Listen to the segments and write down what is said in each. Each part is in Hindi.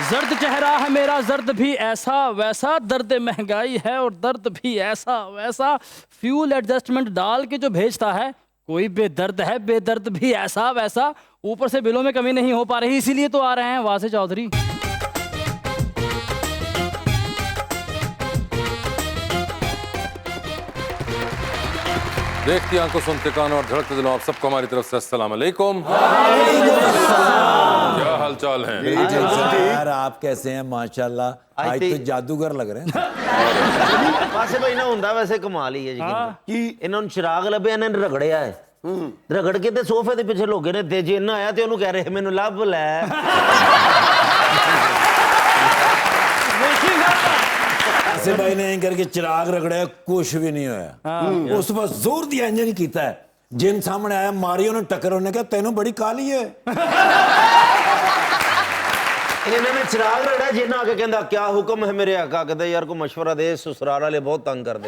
जर्द चेहरा है मेरा, जर्द भी ऐसा वैसा, दर्द महंगाई है और दर्द भी ऐसा वैसा, फ्यूल एडजस्टमेंट डाल के जो भेजता है, कोई बेदर्द है, बेदर्द भी ऐसा वैसा, ऊपर से बिलों में कमी नहीं हो पा रही, इसीलिए तो आ रहे हैं वासे चौधरी। देखती आंखों, सुनते कानों और धड़कते दिलों, आप सबको हमारी तरफ से अस्सलाम वालेकुम। क्या हालचाल है? यार आप कैसे हैं? माशाल्लाह आज तो जादूगर लग रहे हैं। पासे भाई ना ਹੁੰਦਾ ਵੈਸੇ ਕਮਾਲ ਹੀ ਹੈ ਜੀ ਕੀ ਇਹਨਾਂ ਨੂੰ ਚਿਰਾਗ ਲੱਭਿਆ, ਇਹਨਾਂ ਨੇ ਰਗੜਿਆ ਹੈ, ਰਗੜ ਕੇ ਤੇ ਸੋਫੇ ਦੇ ਪਿੱਛੇ ਲੋਗੇ ਨੇ, ਤੇ ਜੇ ਨਾ ਆਇਆ ਤੇ ਉਹਨੂੰ ਕਹਿ ਰਹੇ ਮੈਨੂੰ ਲੱਭ ਲੈ। ऐसे भाई ने करके चिराग रगड़ा, कुछ भी नहीं होया। उस पर जोर दिया इंजन कीता है, जिन सामने आया मारी उन्हें टक्कर, उन्हें कहा तेनों बड़ी काली है। इन्होंने चिराग रगड़ा, जिन आके कहंदा क्या हुक्म है मेरे आका, कहते यार को मशवरा दे, ससुराल वाले बहुत तंग कर दे।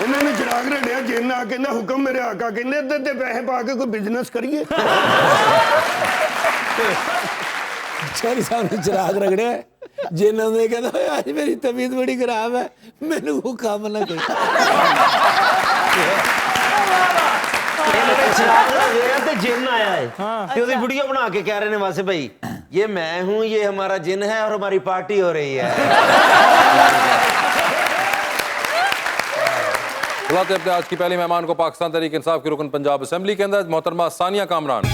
इन्होंने चिराग रगड़िया, जिन आके कहंदा हुक्म मेरे आका, कहंदे इधर ते पैसे पा के कोई बिजनेस करिए। शहरी साहब ने चिराग रगड़े, जिन्होंने कहता आज मेरी तबीयत बड़ी खराब है, मैंने वो काम ना कर। चिराग रगड़िया ते जिन आया है, ते उसकी वीडियो बना के कह रहे हैं वासे भाई ये मैं हूं, ये हमारा जिन है और हमारी पार्टी हो रही है। बुलाते अपने आज की पहली मेहमान को, पाकिस्तान तहरीक इंसाफ के रुकन पंजाब असेंबली के अंदर मोहतरमा सानिया कामरान।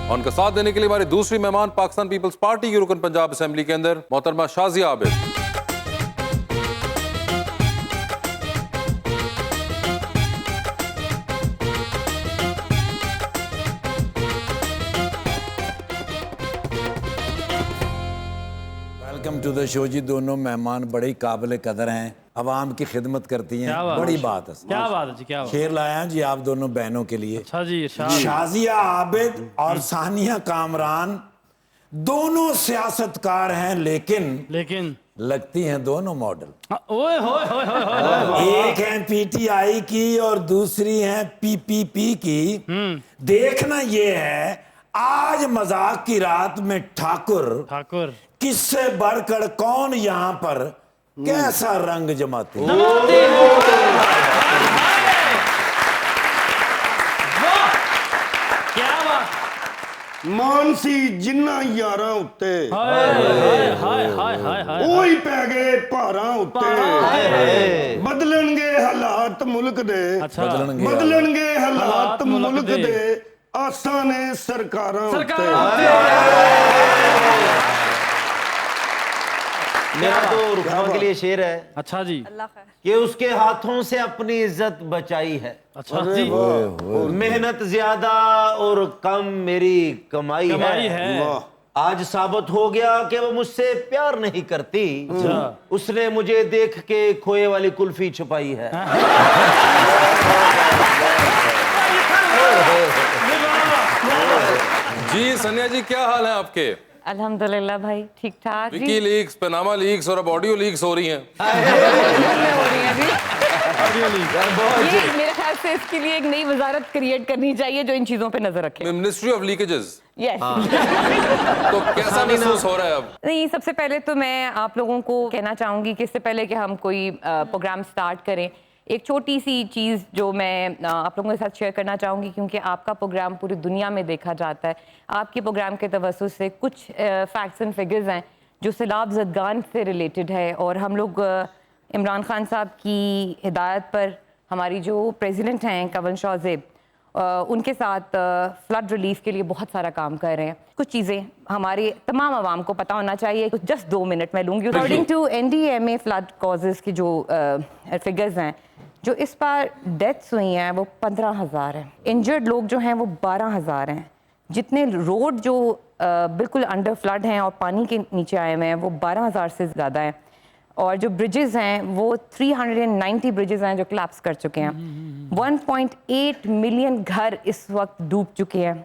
और उनका साथ देने के लिए हमारी दूसरी मेहमान, पाकिस्तान पीपल्स पार्टी की रुकन पंजाब असेंबली के अंदर मोहतरमा Shazia Abid. Welcome to the show जी। दोनों मेहमान बड़े ही काबिल कदर हैं, अवाम की खिदमत करती हैं, बड़ी बात है। क्या बात है जी, क्या बात। शेर लाया जी आप दोनों बहनों के लिए। अच्छा जी, शाजिया आबिद और सानिया कामरान दोनों सियासतकार हैं, लेकिन लगती हैं दोनों मॉडल। ओए होए होए होए, एक है पीटीआई की और दूसरी है पीपीपी की। देखना ये है आज मजाक की रात में ठाकुर किससे बढ़कर कौन यहाँ पर कैसा रंग जमाते हैं। क्या बात। मानसी जिन्ना यारां उत्ते ओही पै गए भारां उत्ते, बदलणगे हालात मुल्क दे, बदलणगे हालात मुल्क दे, आसां ने सरकारां उत्ते। मेरा तो रुकमा के लिए शेर है। अच्छा जी। कि उसके हाथों से अपनी इज्जत बचाई है। अच्छा जी। मेहनत ज्यादा और कम मेरी कमाई है। आज साबित हो गया कि वो मुझसे प्यार नहीं करती। उसने मुझे देख के खोए वाली कुल्फी छुपाई है। जी सनिया जी, क्या हाल है आपके? अल्हम्दुलिल्लाह भाई, ठीक ठाक। विकी लीक्स, पनामा लीक्स और अब ऑडियो लीक्स हो रही हैं। ये मेरे ख्याल से इसके लिए एक नई वजारत क्रिएट करनी चाहिए जो इन चीजों पे नजर रखे। Ministry of leakages. यस। तो कैसा महसूस हो रहा है अब? नहीं, सबसे पहले तो मैं आप लोगों को कहना चाहूंगी कि इससे पहले कि हम कोई प्रोग्राम स्टार्ट करें, एक छोटी सी चीज़ जो मैं आप लोगों के साथ शेयर करना चाहूँगी, क्योंकि आपका प्रोग्राम पूरी दुनिया में देखा जाता है। आपके प्रोग्राम के तवस्सुस से कुछ फैक्ट्स एंड फिगर्स हैं जो सैलाब ज़दगान से रिलेटेड है, और हम लोग इमरान खान साहब की हिदायत पर हमारी जो प्रेसिडेंट हैं कंवल शौज़ेब, उनके साथ फ्लड रिलीफ के लिए बहुत सारा काम कर रहे हैं। कुछ चीज़ें हमारे तमाम आवाम को पता होना चाहिए। कुछ जस्ट 2 मिनट मैं लूँगी। According to NDMA flood causes की जो फिगर्स हैं, जो इस बार डेथ्स हुई हैं वो 15,000 हैं। इंजर्ड लोग जो हैं वो 12,000 हैं। जितने रोड जो बिल्कुल अंडर फ्लड हैं और पानी के नीचे आए हुए हैं वो 12,000 से ज़्यादा हैं। और जो ब्रिजेज़ हैं वो 390 ब्रिजेज़ हैं जो कोलैप्स कर चुके हैं। 1.8 मिलियन घर इस वक्त डूब चुके हैं।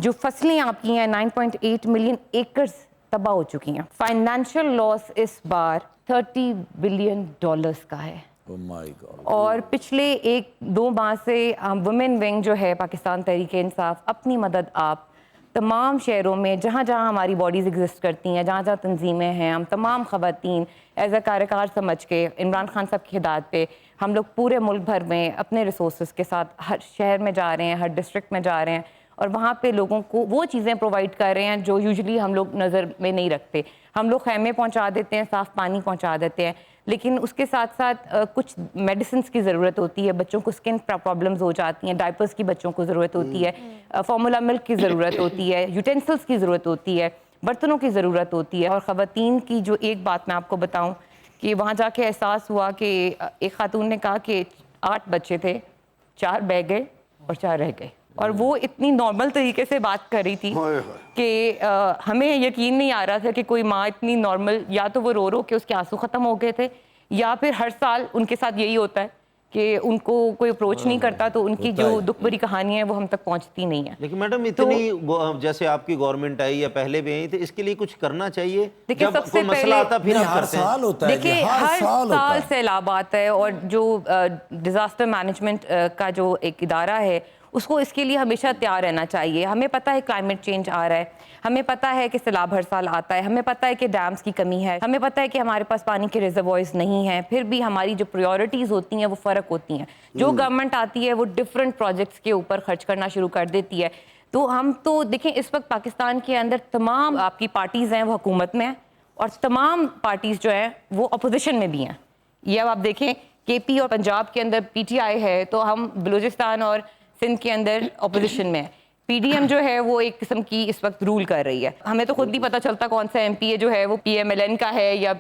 जो फसलें आपकी हैं 9.8 मिलियन एकर्स तबाह हो चुकी हैं। फाइनेंशियल लॉस इस बार $30 बिलियन का है। Oh my God. और पिछले 1-2 माह से वुमेन विंग जो है पाकिस्तान तहरीक इंसाफ अपनी मदद आप तमाम शहरों में जहाँ जहाँ हमारी बॉडीज़ एग्जिस्ट करती हैं, जहाँ जहाँ तंजीमें हैं, हम तमाम ख़वातीन एज अ कारकार समझ के इमरान खान साहब की हिदायत पे हम लोग पूरे मुल्क भर में अपने रिसोर्स के साथ हर शहर में जा रहे हैं, हर डिस्ट्रिक्ट में जा रहे हैं और वहाँ पे लोगों को वो चीज़ें प्रोवाइड कर रहे हैं जो यूजुअली हम लोग नज़र में नहीं रखते। हम लोग खैमे पहुँचा देते हैं, साफ़ पानी पहुँचा देते हैं, लेकिन उसके साथ साथ कुछ मेडिसिन की ज़रूरत होती है, बच्चों को स्किन प्रॉब्लम्स हो जाती हैं, डायपर्स की बच्चों को ज़रूरत होती है, फार्मूला मिल्क की ज़रूरत होती है, यूटेंसिल्स की ज़रूरत होती है, बर्तनों की ज़रूरत होती है। और ख़वातीन की जो एक बात मैं आपको बताऊं कि वहाँ जाके एहसास हुआ कि एक खातून ने कहा कि 8 बच्चे थे, 4 बह गए और 4 रह गए। और वो इतनी नॉर्मल तरीके से बात कर रही थी कि हमें यकीन नहीं आ रहा था कि कोई माँ इतनी नॉर्मल, या तो वो रो रो के उसके आंसू ख़त्म हो गए थे या फिर हर साल उनके साथ यही होता है कि उनको कोई अप्रोच नहीं करता तो उनकी जो दुख भरी कहानी है वो हम तक पहुंचती नहीं है। लेकिन मैडम इतनी जैसे आपकी गवर्नमेंट आई या पहले भी आई, तो इसके लिए कुछ करना चाहिए। देखिए, जब सबसे कोई मसला आता फिर आप हर करते हैं। साल होता है। देखिए, हर साल सैलाब आता है और जो डिजास्टर मैनेजमेंट का जो एक इदारा है उसको इसके लिए हमेशा तैयार रहना चाहिए। हमें पता है क्लाइमेट चेंज आ रहा है, हमें पता है कि सैलाब हर साल आता है, हमें पता है कि डैम्स की कमी है, हमें पता है कि हमारे पास पानी के रिजर्वॉयर्स नहीं हैं, फिर भी हमारी जो प्रायोरिटीज़ होती हैं वो फ़र्क होती हैं। जो गवर्नमेंट आती है वो डिफरेंट प्रोजेक्ट्स के ऊपर खर्च करना शुरू कर देती है। तो हम तो देखें, इस वक्त पाकिस्तान के अंदर तमाम आपकी पार्टीज़ हैं वो हुकूमत में हैं और तमाम पार्टीज़ जो हैं वो अपोजिशन में भी हैं। ये अब आप देखें, KP और पंजाब के अंदर PTI है, तो हम बलूचिस्तान और सिंध के अंदर अपोजिशन में है। PDM जो है वो एक किस्म की इस वक्त रूल कर रही है। हमें तो खुद नहीं पता चलता कौन सा MPA जो है वो PMLN का है या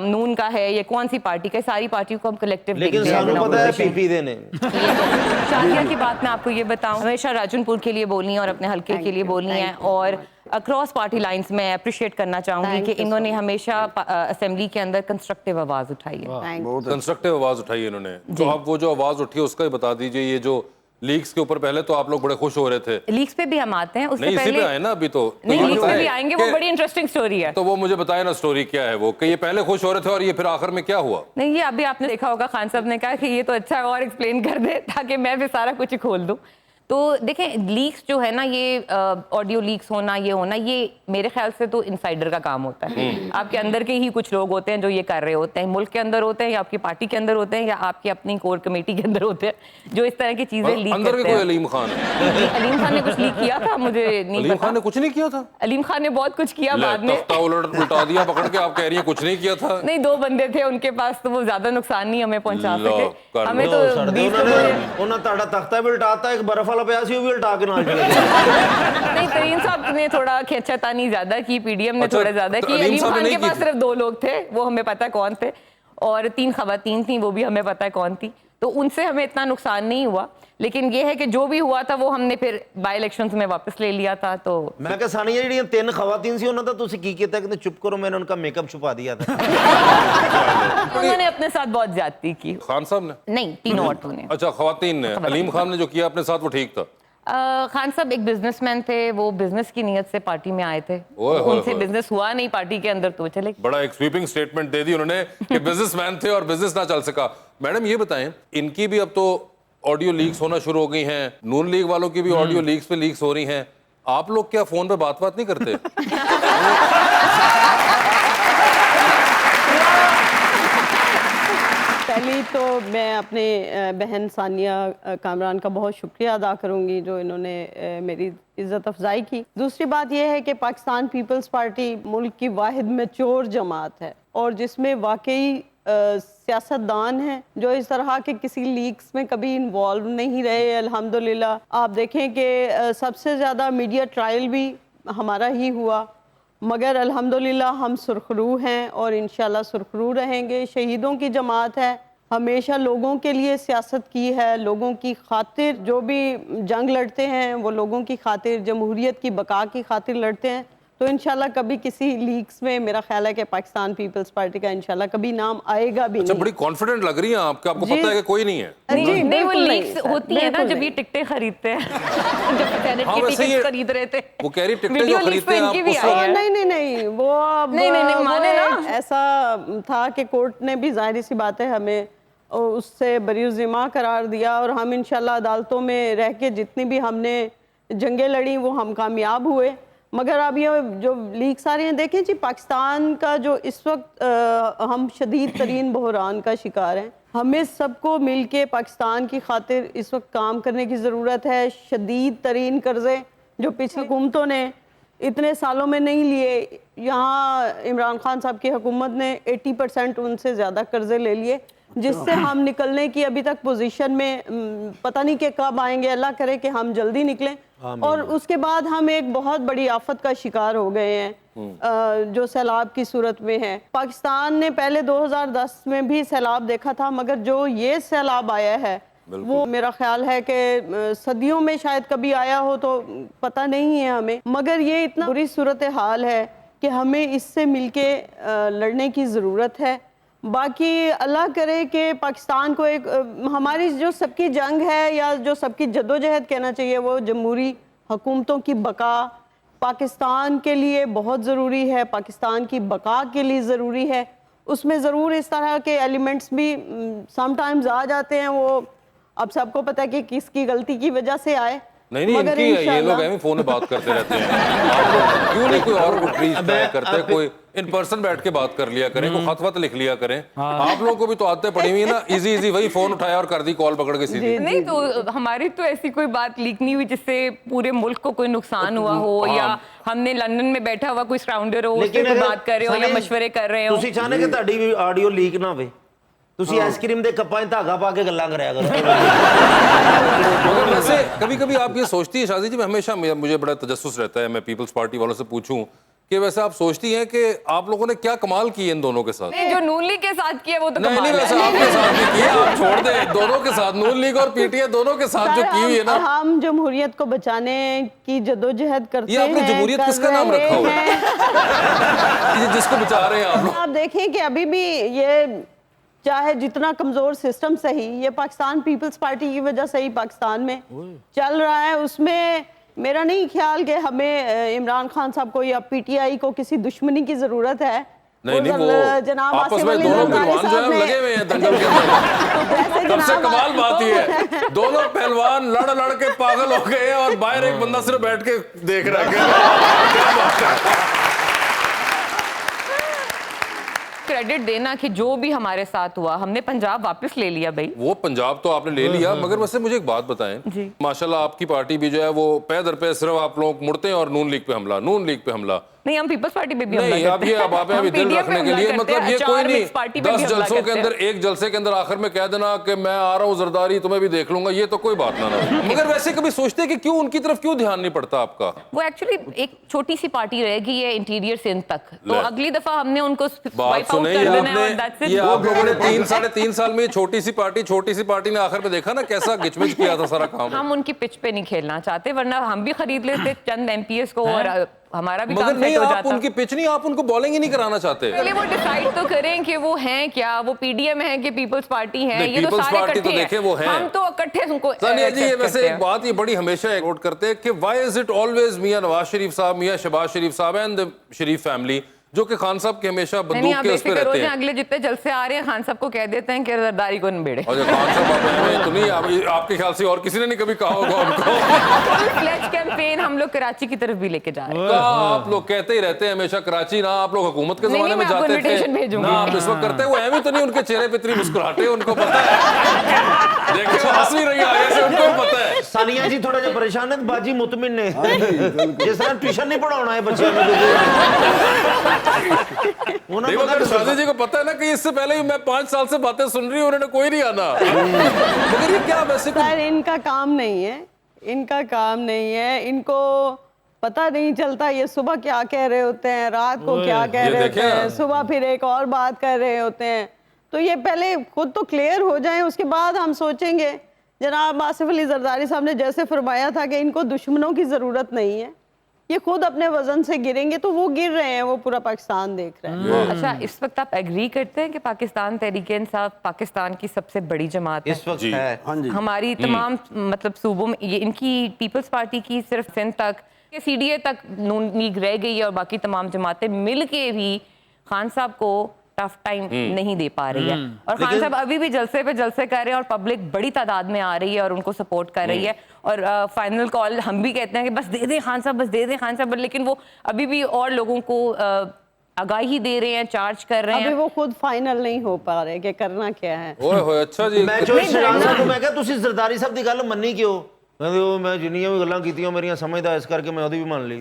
नून का है या कौन सी पार्टी का। सारी पार्टियों को हम कलेक्टिव लेकिन सानू पता है PP देने। शादिया की बात मैं आपको ये बताऊं, हमेशा राजनपुर के लिए बोलनी है और अपने हल्के के लिए बोलनी है और अक्रॉस पार्टी लाइंस में अप्रिशिएट करना चाहूंगी कि इन्होंने हमेशा असेंबली के अंदर कंस्ट्रक्टिव आवाज उठाई है। कंस्ट्रक्टिव आवाज उठाई है इन्होंने। तो आप वो जो आवाज उठी है उसका ही बता दीजिए। ये जो लीक्स के ऊपर पहले तो आप लोग बड़े खुश हो रहे थे। लीक्स पे भी हम आते हैं, उससे नहीं, पहले इसी पे आए ना अभी तो नहीं, ये लीक्स पे बताएं भी आएंगे, वो बड़ी इंटरेस्टिंग स्टोरी है। तो वो मुझे बताए ना, स्टोरी क्या है वो, कि ये पहले खुश हो रहे थे और ये फिर आखिर में क्या हुआ? नहीं, ये अभी आपने देखा होगा, खान साहब ने कहा कि ये तो अच्छा है और एक्सप्लेन कर दे ताकि मैं भी सारा कुछ खोल दूं। तो देखें, लीक्स जो है ना, ये ऑडियो लीक्स होना, ये होना, ये मेरे ख्याल से तो इनसाइडर का काम होता है। आपके अंदर के ही कुछ लोग होते हैं जो ये कर रहे होते हैं, मुल्क के अंदर होते हैं या आपकी पार्टी के अंदर होते हैं या आपकी अपनी कोर कमेटी के अंदर होते हैं, जो इस तरह की चीजें लीक अंदर करते के हैं। कोई अलीम खान है? अलीम खान ने कुछ लीक किया था, मुझे नहीं अलीम पता। खान ने कुछ नहीं किया था? अलीम खान ने बहुत कुछ किया बाद में। तख्ता उल्टा दिया पकड़ के, आप कह रही हैं कुछ नहीं किया था? नहीं, 2 बंदे थे उनके पास, तो वो ज्यादा नुकसान नहीं हमें पहुंचा सके। हमें तो उन्होंने ताड़ा तख्ता भी उल्टाता, एक बर्फ वाला प्यासी वो भी उल्टा के नाल चले गए। नहीं, तरीन साहब ने थोड़ा खींचातानी ज्यादा की, PDM ने थोड़ा ज्यादा की। अलीम खान के पास सिर्फ 2 लोग थे, वो हमें पता है कौन थे, और 3 खवातीन थी, वो भी हमें पता है कौन थी। तो उनसे हमें इतना नुकसान नहीं हुआ, लेकिन ये है कि जो भी हुआ था वो हमने फिर बाई इलेक्शंस में वापस ले लिया था। तो मैं कहा सानिया जी 3 खवातीन सी उन्होंने तो की किया था कि चुप करो, मैंने उनका मेकअप छुपा दिया था। उन्होंने अपने साथ बहुत ज्यादती की। खान साहब ने नहीं, 3 औरतों ने। अच्छा, खवातीन ने। अलीम खान ने जो किया अपने साथ वो ठीक था? खान साहब एक बिजनेसमैन थे, वो बिजनेस की नीयत से पार्टी में आए थे, उनसे बिजनेस हुआ नहीं पार्टी के अंदर, तो चले। बड़ा एक स्वीपिंग स्टेटमेंट दे दी उन्होंने कि बिजनेसमैन थे और बिजनेस ना चल सका। मैडम ये बताएं, इनकी भी अब तो ऑडियो लीक्स होना शुरू हो गई हैं, नून लीग वालों की भी ऑडियो लीक्स पे लीक्स हो रही हैं। आप लोग क्या फोन पे बात नहीं करते? पहले तो मैं अपने बहन सानिया कामरान का बहुत शुक्रिया अदा करूंगी जो इन्होंने मेरी इज़्ज़त अफजाई की। दूसरी बात यह है कि पाकिस्तान पीपल्स पार्टी मुल्क की वाहिद मैच्योर जमात है और जिसमें वाकई सियासतदान हैं जो इस तरह के किसी लीक्स में कभी इन्वॉल्व नहीं रहे। अल्हम्दुलिल्लाह आप देखें कि सबसे ज़्यादा मीडिया ट्रायल भी हमारा ही हुआ, मगर अल्हम्दुलिल्लाह हम सुरखरू हैं और इंशाल्लाह सुरखरू रहेंगे। शहीदों की जमात है, हमेशा लोगों के लिए सियासत की है, लोगों की खातिर जो भी जंग लड़ते हैं वो लोगों की खातिर, जमहूरियत की बका की खातिर लड़ते हैं। तो इंशाल्लाह कभी किसी लीक्स में मेरा ख्याल है कि पाकिस्तान पीपल्स पार्टी का इंशाल्लाह कभी नाम आएगा भी अच्छा, नहीं। बड़ी कॉन्फिडेंट लग रही हैं आपको जी। पता है कि कोई नहीं है। जी, नहीं, वो बिल्कुल लीक्स सर, होती है ना बिल्कुल जब ये नहीं। टिकटें खरीदते हैं जब सेनेट हाँ, की वैसे टिकट ये- खरीद रहे थे वो कह रही टिकटें वीडियो जो लीक्स खरीदते तो हैं इनकी भी आप आई उस है। नहीं वो अब नहीं, वो माने ना। ऐसा था कि कोर्ट ने भी जाहिर सी बात है हमें उससे बरीउज़िमा करार दिया और हम इंशाल्लाह अदालतों में रह के जितनी भी हमने जंगें लड़ी वो हम कामयाब हुए। मगर अब ये जो लीक्स आ रहे हैं, देखें जी, पाकिस्तान का जो इस वक्त हम शदीद तरीन बहरान का शिकार हैं। हमें सबको मिलके पाकिस्तान की खातिर इस वक्त काम करने की ज़रूरत है। शदीद तरीन कर्ज़े जो पिछली हुकूमतों ने इतने सालों में नहीं लिए, यहाँ इमरान खान साहब की हुकूमत ने 80% उनसे ज़्यादा कर्ज़े ले लिए, जिससे हम निकलने की अभी तक पोजीशन में पता नहीं कि कब आएंगे। अल्लाह करे कि हम जल्दी निकलें। और उसके बाद हम एक बहुत बड़ी आफत का शिकार हो गए हैं जो सैलाब की सूरत में है। पाकिस्तान ने पहले 2010 में भी सैलाब देखा था, मगर जो ये सैलाब आया है वो मेरा ख्याल है कि सदियों में शायद कभी आया हो, तो पता नहीं है हमें। मगर ये इतना बुरी सूरत हाल है कि हमें इससे मिलके लड़ने की ज़रूरत है। बाकी अल्लाह करे कि पाकिस्तान को एक हमारी जो सबकी जंग है या जो सबकी जद्दोजहद कहना चाहिए, वो जमहूरी हुकूमतों की बका पाकिस्तान के लिए बहुत ज़रूरी है, पाकिस्तान की बका के लिए ज़रूरी है। उसमें ज़रूर इस तरह के एलिमेंट्स भी समटाइम्स आ जाते हैं। वो अब सबको पता है कि किसकी गलती की वजह से आए। नहीं इनकी है, ये लोग ऐसे फोन में बात करते रहते हैं। आप लोग क्यों नहीं कोई और को ट्रीट करते, कोई इन पर्सन बैठ के बात कर लिया करें, कोई खत वत लिख लिया करें। आप लोगों को भी तो आदतें पड़ी हुई है ना, इजी वही फोन उठाया और कर दी कॉल पकड़ के सीधी। नहीं तो हमारी तो ऐसी कोई बात लीक नहीं हुई जिससे पूरे मुल्क को कोई नुकसान हुआ हो, या हमने लंदन में बैठा हुआ कोई स्काउंडर हो उससे कोई बात कर रहे हो या मशवरे कर रहे हो। ਤੁਸੀਂ ਚਾਹਨੇ ਕਿ ਤੁਹਾਡੀ ਵੀ ਆਡੀਓ ਲੀਕ ਨਾ ਹੋਵੇ, ਤੁਸੀਂ ਆਈਸਕ੍ਰੀਮ ਦੇ ਕੱਪਾਂ 'ਚ ਧਾਗਾ ਪਾ ਕੇ ਗੱਲਾਂ ਕਰਿਆ ਕਰੋ। मगर वैसे कभी कभी आप ये सोचती है शादी जी, हमेशा मुझे बड़ा तजस्सुस रहता है, मैं पीपल्स पार्टी वालों से पूछूं कि वैसे आप सोचती हैं कि आप लोगों ने क्या कमाल की इन दोनों के साथ? नहीं, जो नून लीग के साथ किया वो तो नहीं कमाल है। वैसे आपके साथ भी किया, आप छोड़ दें दोनों के साथ, नून लीग और पीटीआई दोनों के साथ जो की हुई है ना। हम जमहूरियत को बचाने की जद्दोजहद करते हैं। ये आपने जमहूरियत किसका नाम रखा हुआ है? ये जिसको बचा रहे हैं आप लोग। आप देखें कि अभी भी ये चाहे जितना कमजोर सिस्टम सही, ये पाकिस्तान पीपल्स पार्टी की वजह से ही पाकिस्तान में चल रहा है। उसमें मेरा नहीं ख्याल कि हमें इमरान खान साहब को या पीटीआई को किसी दुश्मनी की जरूरत है। नहीं वो जनाब आपस में दोनों पहलवान जो है लगे हुए हैं दंगल के अंदर। सबसे कमाल बात ये है, दोनों पहलवान लड़ के पागल हो गए और बाहर एक बंदा सिर्फ बैठ के देख रहा है। क्या बात है। क्रेडिट देना कि जो भी हमारे साथ हुआ, हमने पंजाब वापस ले लिया भाई। वो पंजाब तो आपने ले लिया, मगर वैसे मुझे एक बात बताएं, माशाल्लाह आपकी पार्टी भी जो है वो पै दर पे सिर्फ आप लोग मुड़ते हैं और नून लीग पे हमला, नून लीग पे हमला। नहीं, हम पीपल्स पार्टी पे भी नहीं, अब ये अब आप अभी दिल रखने के लिए मतलब ये कोई नहीं 10 जलसों के अंदर एक जलसे के अंदर आखिर में कह देना कि मैं आ रहा हूँ जरदारी, तुम्हें भी देख लूंगा, ये तो कोई बात ना हो। मगर वैसे कभी सोचते कि क्यों उनकी तरफ क्यों ध्यान नहीं पड़ता आपका? वो एक्चुअली एक छोटी सी पार्टी रहेगी ये इंटीरियर सिंध तक, तो अगली दफा हमने उनको बात सुने ये आप लोगों ने 3-3.5 साल में छोटी सी पार्टी ने आखिर में देखा ना कैसा गिचमिच किया था सारा काम। हम उनकी पिच पे नहीं खेलना चाहते, वरना हम भी खरीद लेते चंद एमपीएस को और हमारा भी मगर काम नहीं, सेट हो आप जाता। उनकी पिच नहीं, आप उनको बॉलिंग ही नहीं कराना चाहते। पहले वो डिसाइड तो करें कि वो हैं क्या, वो पीडीएम है कि पीपल्स पार्टी है। ये तो सारे पार्टी तो इकट्ठे देखें वो हैं। हम तो इकट्ठे उनको सानिया जी, ये accept वैसे करते एक हैं। बात ये बड़ी हमेशा नोट करते हैं कि व्हाई इज इट ऑलवेज मियां नवाज शरीफ साहब, मियां शहबाज शरीफ साहब एंड द शरीफ फैमिली जो कि खान साहब के हमेशा बंदूक के उस पे रहते हैं। अगले जितने जलसे आ रहे हैं खान साहब को कह देते हैं कि जरदारी को निबेड़े। और खान साहब तो नहीं, आपके ख्याल से और किसी ने नहीं कभी कहा होगा उनको। फ्लैश कैंपेन हम लोग कराची की तरफ भी लेके जा रहे हैं। आप लोग कहते ही रहते हैं हमेशा कराची ना, आप लोग हुकूमत के जमाने में जाते थे ना, आप इस वक्त करते हैं। वो एमी तो नहीं, उनके चेहरे पे इतनी मुस्कुराहटें, उनको पता है। देखिए वो हंस नहीं रही आगे से, उनको पता है। सानिया जी थोड़ा जिहा परेशान है, बाजी मुतमिन ने जिस तरह ट्यूशन नहीं पढ़ाना है बच्चों को। शादी जी को पता है ना कि इससे पहले ही मैं 5 साल से बातें सुन रही हूँ, उन्होंने कोई नहीं आना। मगर ये क्या वैसे इनका काम नहीं है, इनका काम नहीं है, इनको पता नहीं चलता ये सुबह क्या कह रहे होते हैं, रात को क्या कह रहे होते हैं, सुबह फिर एक और बात कर रहे होते हैं। तो ये पहले खुद तो क्लियर हो जाए, उसके बाद हम सोचेंगे। जनाब आसिफ अली जरदारी साहब ने जैसे फरमाया था कि इनको दुश्मनों की ज़रूरत नहीं है, ये खुद अपने वजन से गिरेंगे तो वो गिर रहे हैं, वो पूरा पाकिस्तान देख रहा है। अच्छा, इस वक्त आप एग्री करते हैं कि पाकिस्तान तहरीक-ए-इंसाफ पाकिस्तान की सबसे बड़ी जमात है? इस वक्त है। हाँ जी। हमारी तमाम मतलब सूबों में ये इनकी पीपल्स पार्टी की सिर्फ सिंध तक के CDA तक नून लीग रह गई है और बाकी तमाम जमातें मिल के भी खान साहब को टफ टाइम नहीं दे पा रही है। और खान साहब अभी भी जलसे पे जलसे कर रहे हैं और पब्लिक बड़ी तादाद में आ रही है और उनको सपोर्ट कर रही है। और फाइनल कॉल हम भी कहते हैं कि बस दे दें खान साहब, बस दे दें खान साहब, लेकिन वो अभी भी और लोगों को आगाही दे रहे हैं, चार्ज कर रहे हैं। अभी वो खुद फाइनल नहीं हो पा रहे कि करना क्या है। ओए होए, अच्छा जी। मैं जो शहजाद साहब को मैं कहा तुसी सरदारी साहब दी गल मन्नी क्यों? ਕਹਿੰਦੇ ਉਹ ਮੈਂ ਜਿੰਨੀਆਂ ਵੀ ਗੱਲਾਂ ਕੀਤੀਆਂ ਮੇਰੀਆਂ ਸਮਝਦਾ, ਇਸ ਕਰਕੇ ਮੈਂ ਉਹਦੀ ਵੀ ਮੰਨ ਲਈ।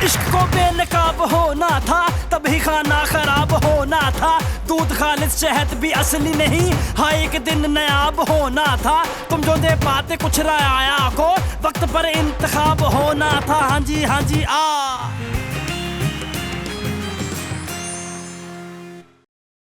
इश्क को बेनकाब होना था, तभी खाना खराब होना था। दूध खालिद शहद भी असली नहीं, हाँ एक दिन नयाब होना था। तुम जो दे पाते कुछ राया को, वक्त पर इंतखाब होना था। हाँ जी आ